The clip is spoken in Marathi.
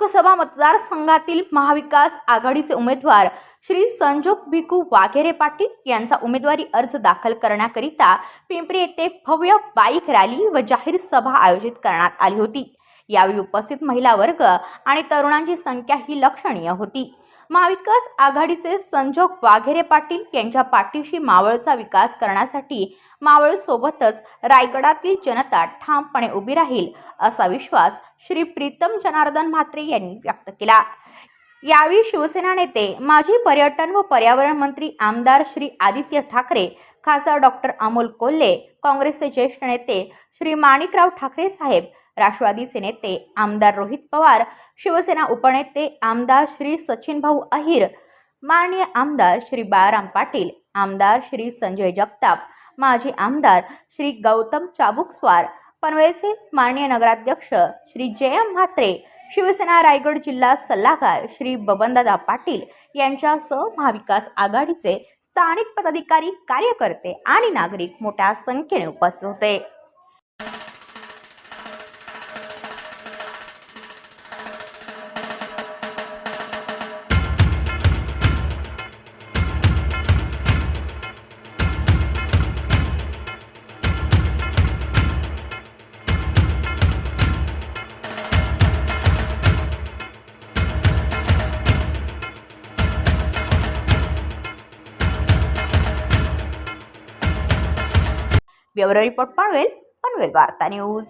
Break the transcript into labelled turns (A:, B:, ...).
A: लोकसभा मतदारसंघातील महाविकास आघाडीचे उमेदवार श्री संजोग भिकू वाघेरे पाटील यांचा उमेदवारी अर्ज दाखल करण्याकरिता पिंपरी येथे भव्य बाईक रॅली व जाहीर सभा आयोजित करण्यात आली होती। यावेळी उपस्थित महिला वर्ग आणि तरुणांची संख्या ही लक्षणीय होती। महाविकास आघाडीचे संजोग वाघेरे पाटील यांच्या पाठीशी मावळचा विकास करण्यासाठी मावळ सोबतच रायगडातील जनता ठामपणे उभी राहील असा विश्वास श्री प्रीतम जनार्दन म्हात्रे यांनी व्यक्त केला। यावेळी शिवसेना नेते माजी पर्यटन व पर्यावरण मंत्री आमदार श्री आदित्य ठाकरे, खासदार डॉक्टर अमोल कोल्हे, काँग्रेसचे ज्येष्ठ नेते श्री माणिकराव ठाकरे साहेब, राष्ट्रवादीचे नेते आमदार रोहित पवार, शिवसेना उपनेते आमदार श्री सचिन भाऊ अहिर, माननीय आमदार श्री बाळाराम पाटील, आमदार श्री संजय जगताप, माजी आमदार श्री गौतम चाबुकस्वार, पनवेलचे माननीय नगराध्यक्ष श्री जयम म्हात्रे, शिवसेना रायगड जिल्हा सल्लागार श्री बबनदादा पाटील यांच्यासह महाविकास आघाडीचे स्थानिक पदाधिकारी, कार्यकर्ते आणि नागरिक मोठ्या संख्येने उपस्थित होते। ब्युरो रिपोर्ट पनवेल वार्ता न्यूज।